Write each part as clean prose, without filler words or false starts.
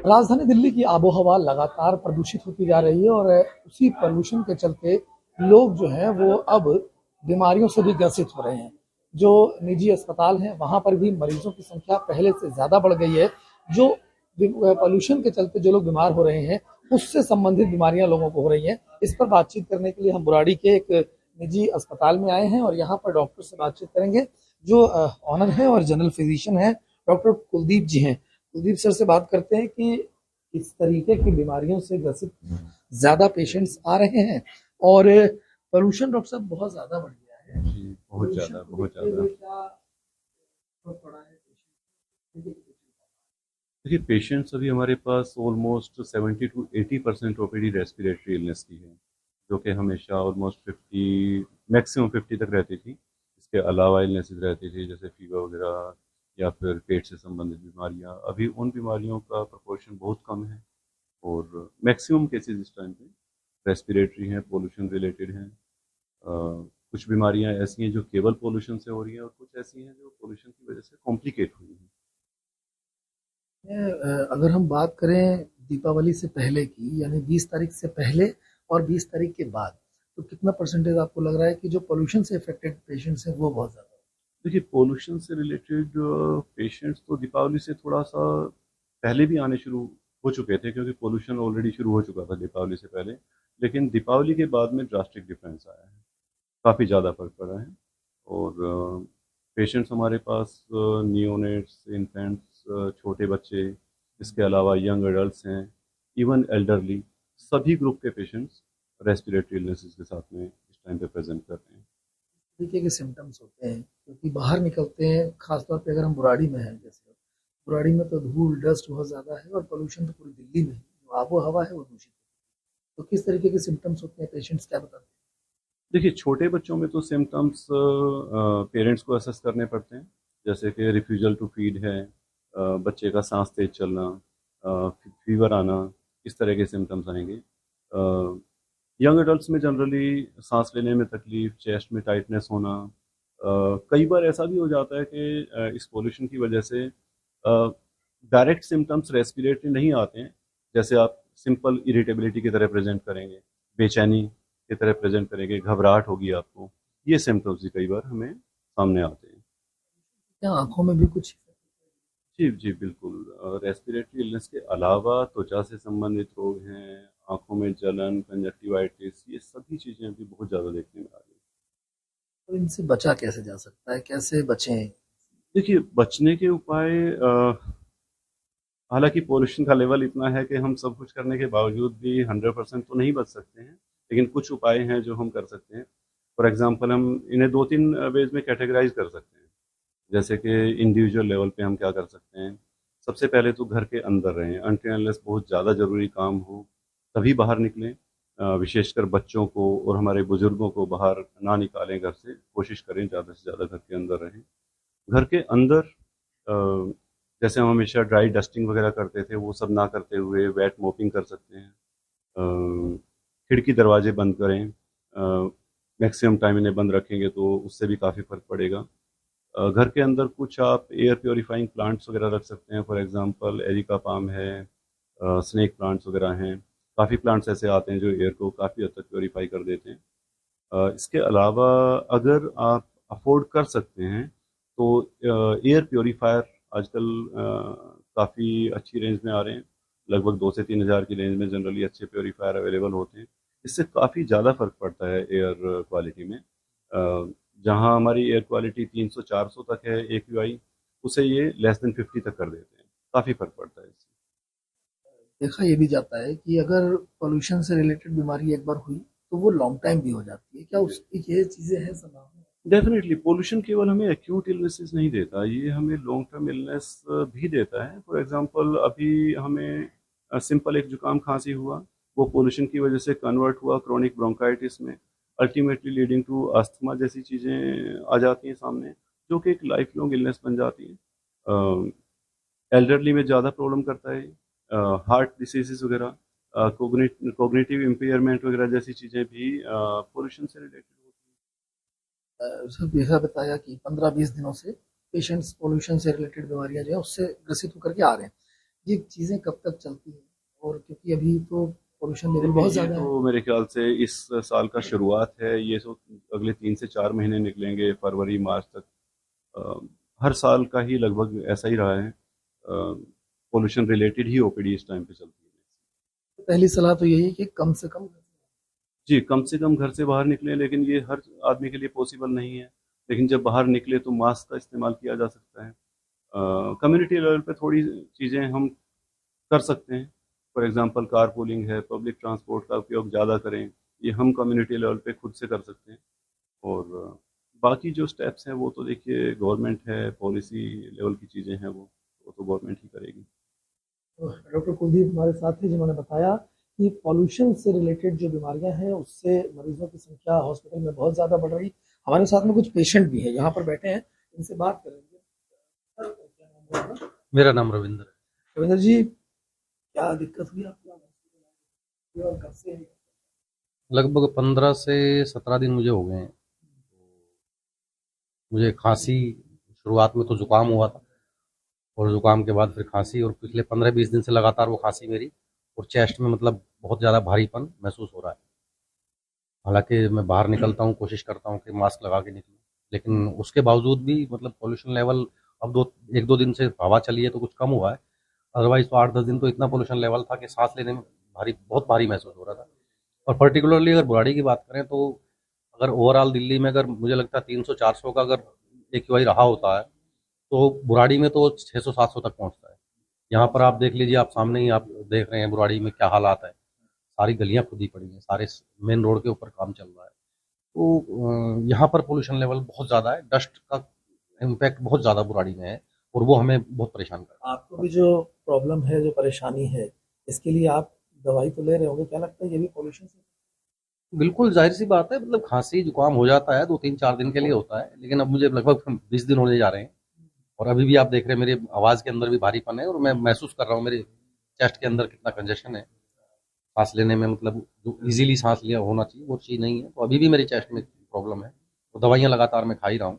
राजधानी दिल्ली की आबोहवा लगातार प्रदूषित होती जा रही है और उसी प्रदूषण के चलते लोग जो हैं वो अब बीमारियों से भी ग्रसित हो रहे हैं। जो निजी अस्पताल हैं वहां पर भी मरीजों की संख्या पहले से ज्यादा बढ़ गई है। जो पोल्यूशन के चलते जो लोग बीमार हो रहे हैं उससे संबंधित बीमारियां लोगों को हो रही हैं। इस पर बातचीत करने के लिए हम बुराड़ी के एक निजी अस्पताल में आए हैं और यहाँ पर डॉक्टर से बातचीत करेंगे जो ऑनर है और जनरल फिजिशियन है, डॉक्टर कुलदीप जी हैं। कुलदीप सर से बात करते हैं कि इस तरीके की बीमारियों से ग्रसित ज्यादा पेशेंट्स आ रहे हैं और पोल्यूशन डॉक्टर साहब बहुत ज्यादा बढ़ गया है। जी, बहुत ज़्यादा, बहुत ज़्यादा। देखिए, पेशेंट्स अभी हमारे पास almost 70 to 80% OPD respiratory illness की है, जो कि हमेशा ऑलमोस्ट 50 मैक्सिमम 50 तक रहती थी। इसके अलावा इलनेसेस रहती थी जैसे फीवर वगैरह या फिर पेट से संबंधित बीमारियां। अभी उन बीमारियों का प्रोपोर्शन बहुत कम है और मैक्सिमम केसेस इस टाइम पे रेस्पिरेटरी हैं, पोल्यूशन रिलेटेड हैं। कुछ बीमारियां ऐसी हैं जो केवल पोल्यूशन से हो रही हैं और कुछ ऐसी हैं जो पोल्यूशन की वजह से कॉम्प्लिकेट हुई हैं। अगर हम बात करें दीपावली से पहले की, यानी 20 तारीख से पहले और 20 तारीख के बाद, तो कितना परसेंटेज आपको लग रहा है कि जो पोल्यूशन से अफेक्टेड पेशेंट्स हैं वो बहुत ज्यादा? देखिए, पोल्यूशन से रिलेटेड पेशेंट्स तो दीपावली से थोड़ा सा पहले भी आने शुरू हो चुके थे, क्योंकि पोल्यूशन ऑलरेडी शुरू हो चुका था दीपावली से पहले। लेकिन दीपावली के बाद में ड्रास्टिक डिफरेंस आया है, काफ़ी ज़्यादा फर्क पड़ा है। और पेशेंट्स हमारे पास नियोनेट्स, इन्फेंट्स, छोटे बच्चे, इसके अलावा यंग एडल्ट्स हैं, इवन एल्डरली, सभी ग्रुप के पेशेंट्स रेस्पिरेटरी इलनेसेस के साथ में इस टाइम पे प्रेजेंट कर रहे हैं। तरीके के सिम्टम्स होते हैं क्योंकि बाहर निकलते हैं, खासतौर पे अगर हम बुराड़ी में हैं, जैसे बुराड़ी में तो धूल डस्ट बहुत ज्यादा है और पोल्यूशन तो पूरी दिल्ली में है, जो आबो हवा है वो दूषित है। तो किस तरीके के सिम्टम्स होते हैं, पेशेंट्स क्या बताते देखिए, छोटे बच्चों में तो सिम्टम्स पेरेंट्स को असेस करने पड़ते हैं, जैसे कि रिफ्यूजल टू फीड है, बच्चे का सांस तेज चलना, फीवर आना, इस तरह के सिम्टम्स आएंगे। यंग एडल्ट्स में जनरली सांस लेने में तकलीफ, चेस्ट में टाइटनेस होना। कई बार ऐसा भी हो जाता है कि इस पोल्यूशन की वजह से डायरेक्ट सिम्टम्स रेस्पिरेटरी नहीं आते हैं, जैसे आप सिंपल इरिटेबिलिटी की तरह प्रेजेंट करेंगे, बेचैनी की तरह प्रेजेंट करेंगे, घबराहट होगी आपको। ये सिम्टम्स भी कई बार हमें सामने आते हैं। हैं? क्या आंखों में भी कुछ? जी जी, बिल्कुल। रेस्पिरेटरी इलनेस के अलावा त्वचा से संबंधित रोग हैं, आंखों में जलन, कंजक्टिवाइटिस, ये सभी चीज़ें अभी बहुत ज़्यादा देखने में आ रही हैं। तो इनसे बचा कैसे जा सकता है, कैसे बचें? देखिए, बचने के उपाय, हालांकि पोल्यूशन का लेवल इतना है कि हम सब कुछ करने के बावजूद भी 100% तो नहीं बच सकते हैं, लेकिन कुछ उपाय हैं जो हम कर सकते हैं। फॉर एग्जांपल, हम इन्हें दो तीन वेज में कैटेगराइज कर सकते हैं। जैसे कि इंडिविजुअल लेवल पे हम क्या कर सकते हैं। सबसे पहले तो घर के अंदर रहें, अनटिल अनलेस बहुत ज़्यादा ज़रूरी काम हो तभी बाहर निकलें। विशेषकर बच्चों को और हमारे बुजुर्गों को बाहर ना निकालें घर से, कोशिश करें ज़्यादा से ज़्यादा घर के अंदर रहें। घर के अंदर जैसे हम हमेशा ड्राई डस्टिंग वगैरह करते थे, वो सब ना करते हुए वेट मोपिंग कर सकते हैं। खिड़की दरवाजे बंद करें, मैक्सिमम टाइम इन्हें बंद रखेंगे तो उससे भी काफ़ी फ़र्क पड़ेगा। घर के अंदर कुछ आप एयर प्योरीफाइंग प्लांट्स वगैरह रख सकते हैं। फॉर एग्जांपल, एरिका पाम है, स्नेक प्लांट्स वगैरह हैं। काफ़ी प्लांट्स ऐसे आते हैं जो एयर को काफ़ी हद तक प्योरीफाई कर देते हैं। इसके अलावा अगर आप अफोर्ड कर सकते हैं तो एयर प्योरीफायर आजकल काफ़ी अच्छी रेंज में आ रहे हैं। लगभग 2 से 3 हज़ार की रेंज में जनरली अच्छे प्योरीफायर अवेलेबल होते हैं। इससे काफ़ी ज़्यादा फ़र्क पड़ता है एयर क्वालिटी में। जहाँ हमारी एयर क्वालिटी 300-400 तक है AQI, उसे ये लेस देन 50 तक कर देते हैं। काफ़ी फ़र्क पड़ता है इससे। देखा ये भी जाता है कि अगर पोल्यूशन से रिलेटेड बीमारी एक बार हुई तो वो लॉन्ग टाइम भी हो जाती है। क्या उसकी ये चीजें हैं संभावना? डेफिनेटली पोल्यूशन केवल हमें एक्यूट इलनेसेस नहीं देता, ये हमें लॉन्ग टर्म इलनेस भी देता है। फॉर एग्जांपल, अभी हमें सिंपल एक जुकाम खांसी हुआ, वो पोल्यूशन की वजह से कन्वर्ट हुआ क्रॉनिक ब्रोंकाइटिस में, अल्टीमेटली लीडिंग टू अस्थमा जैसी चीज़ें आ जाती हैं सामने, जो कि एक लाइफ लॉन्ग इलनेस बन जाती है। एल्डरली में ज़्यादा प्रॉब्लम करता है, हार्ट डिसीजेस वगैरह, कोग्निटिव इम्पेयरमेंट वगैरह जैसी चीज़ें भी पोल्यूशन से रिलेटेड होती सब ऐसा बताया कि 15-20 दिनों से पेशेंट्स पोल्यूशन से रिलेटेड बीमारियां जो है उससे ग्रसित होकर के आ रहे हैं। ये चीज़ें कब तक चलती हैं? और क्योंकि अभी तो पोल्यूशन लेवल बहुत ये ज़्यादा है। तो मेरे ख्याल से इस साल का शुरुआत है, ये तो अगले 3 से 4 महीने निकलेंगे, फरवरी मार्च तक। अ, हर साल का ही लगभग ऐसा ही रहा है। पोल्यूशन रिलेटेड ही ओपीडी इस टाइम पे चलती है। पहली सलाह तो यही है कि कम से कम जी, कम से कम घर से बाहर निकलें, लेकिन ये हर आदमी के लिए पॉसिबल नहीं है। लेकिन जब बाहर निकले तो मास्क का इस्तेमाल किया जा सकता है। कम्युनिटी लेवल पे थोड़ी चीज़ें हम कर सकते हैं। फॉर एग्जांपल कार पूलिंग है, पब्लिक ट्रांसपोर्ट का उपयोग ज़्यादा करें, ये हम कम्युनिटी लेवल पे खुद से कर सकते हैं। और बाकी जो स्टेप्स हैं वो तो देखिए गवर्नमेंट है, पॉलिसी लेवल की चीज़ें हैं वो तो गवर्नमेंट ही करेगी। तो डॉक्टर कुलदीप हमारे साथ थे जिन्होंने बताया कि पॉल्यूशन से रिलेटेड जो बीमारियां हैं उससे मरीजों की संख्या हॉस्पिटल में बहुत ज़्यादा बढ़ रही। हमारे साथ में कुछ पेशेंट भी हैं यहाँ पर बैठे हैं, इनसे बात करेंगे। सर, क्या नाम है आपका? मेरा नाम रविंद्र है। रविंद्र जी, क्या दिक्कत हुई आपको और कब से? लगभग 15 से 17 दिन मुझे हो गए हैं। मुझे खांसी, शुरुआत में तो जुकाम हुआ था और जुकाम के बाद फिर खांसी, और पिछले 15-20 दिन से लगातार वो खांसी मेरी, और चेस्ट में मतलब बहुत ज़्यादा भारीपन महसूस हो रहा है। हालांकि मैं बाहर निकलता हूँ, कोशिश करता हूँ कि मास्क लगा के निकलूँ, लेकिन उसके बावजूद भी मतलब पोल्यूशन लेवल अब 1-2 दिन से हवा चली है तो कुछ कम हुआ है। अदरवाइज तो 8-10 दिन तो इतना पोल्यूशन लेवल था कि सांस लेने में बहुत भारी महसूस हो रहा था। और पर्टिकुलरली अगर बुराड़ी की बात करें तो अगर ओवरऑल दिल्ली में अगर मुझे लगता है 300-400 का अगर AQI रहा होता है तो बुराड़ी में तो 600-700 तक पहुंचता है। यहाँ पर आप देख लीजिए, आप सामने ही आप देख रहे हैं बुराड़ी में क्या हालात है। सारी गलियां खुदी पड़ी हैं, सारे मेन रोड के ऊपर काम चल रहा है। तो यहाँ पर पोल्यूशन लेवल बहुत ज़्यादा है, डस्ट का इम्पैक्ट बहुत ज़्यादा बुराड़ी में है और वो हमें बहुत परेशान कर रहा है। आपको भी जो प्रॉब्लम है, जो परेशानी है, इसके लिए आप दवाई तो ले रहे होंगे, क्या लगता है ये भी पोल्यूशन से? बिल्कुल जाहिर सी बात है, मतलब खांसी जुकाम हो जाता है 2-3-4 दिन के लिए होता है, लेकिन अब मुझे लगभग 20 दिन होने जा रहे हैं और अभी भी आप देख रहे हैं मेरी आवाज़ के अंदर भी भारीपन है और मैं महसूस कर रहा हूँ मेरे चेस्ट के अंदर कितना कंजेशन है। सांस लेने में मतलब जो इजीली सांस लिया होना चाहिए वो चीज़ नहीं है, तो अभी भी मेरी चेस्ट में प्रॉब्लम है। तो दवाइयाँ लगातार मैं खा ही रहा हूँ।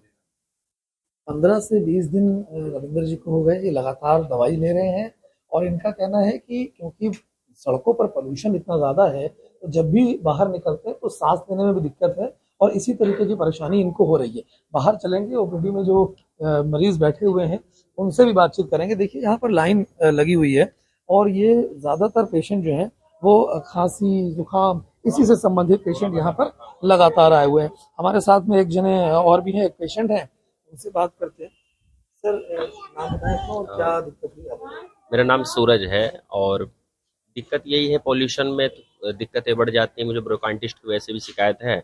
15 से 20 दिन रविंद्र जी को हो गए, ये लगातार दवाई ले रहे हैं और इनका कहना है कि क्योंकि सड़कों पर पोल्यूशन इतना ज़्यादा है तो जब भी बाहर निकलते हैं तो सांस लेने में भी दिक्कत है और इसी तरीके की परेशानी इनको हो रही है। बाहर चलेंगे, ओपीडी में जो मरीज बैठे हुए हैं उनसे भी बातचीत करेंगे। देखिए यहाँ पर लाइन लगी हुई है और ये ज़्यादातर पेशेंट जो हैं वो खांसी जुकाम इसी से संबंधित पेशेंट यहाँ पर लगातार आए हुए हैं। हमारे साथ में एक जने और भी हैं, एक पेशेंट हैं, उनसे बात करते हैं। सर, नाम बताएं अपना और क्या दिक्कत हुई आपको? मेरा नाम सूरज है और दिक्कत यही है, पोल्यूशन में तो दिक्कतें बढ़ जाती हैं। मुझे ब्रोंकाइटिस की वैसे भी शिकायत है,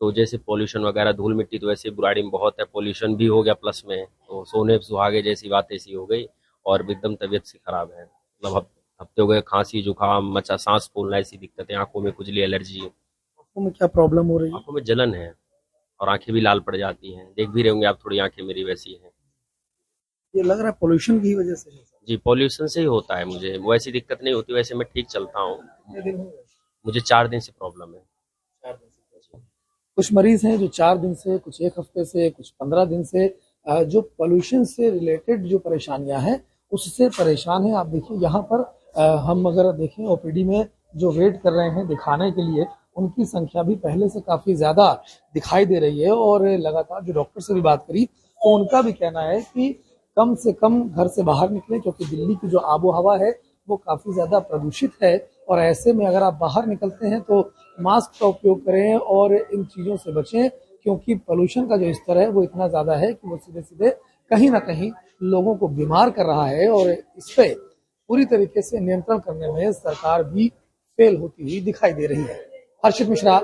तो जैसे पोल्यूशन वगैरह धूल मिट्टी तो वैसे बुराड़ी में बहुत है, पोल्यूशन भी हो गया प्लस में, तो सोने सुहागे जैसी बात ऐसी हो गई और एकदम तबीयत से खराब है। मतलब हफ्ते हो गए, खांसी जुकाम मचा, सांस फूलना, ऐसी दिक्कतें, आंखों में खुजली, एलर्जी, आंखों में क्या प्रॉब्लम हो रही है? आंखों में जलन है और आंखें भी लाल पड़ जाती हैं। देख भी रहे होंगे आप, थोड़ी आंखें मेरी वैसी हैं। ये लग रहा है पोल्यूशन की वजह से है। जी, पॉल्यूशन से ही होता है। मुझे वैसी दिक्कत नहीं होती, वैसे मैं ठीक चलता हूँ। कितने दिन हो गए? मुझे 4 दिन से प्रॉब्लम है। 4 दिन से। कुछ मरीज हैं जो 4 दिन से, कुछ 1 हफ्ते से, कुछ 15 दिन से जो पोल्यूशन से रिलेटेड जो परेशानियां हैं उससे परेशान हैं। आप देखिए यहाँ पर हम अगर देखें ओपीडी में जो वेट कर रहे हैं दिखाने के लिए, उनकी संख्या भी पहले से काफ़ी ज़्यादा दिखाई दे रही है और लगातार जो डॉक्टर से भी बात करी तो उनका भी कहना है कि कम से कम घर से बाहर निकलें क्योंकि दिल्ली की जो आबो हवा है वो काफ़ी ज़्यादा प्रदूषित है और ऐसे में अगर आप बाहर निकलते हैं तो मास्क का उपयोग करें और इन चीज़ों से बचें क्योंकि पोल्यूशन का जो स्तर है वो इतना ज़्यादा है कि वो सीधे सीधे कहीं ना कहीं लोगों को बीमार कर रहा है और इस पर पूरी तरीके से नियंत्रण करने में सरकार भी फेल होती हुई दिखाई दे रही है। हर्षित मिश्रा।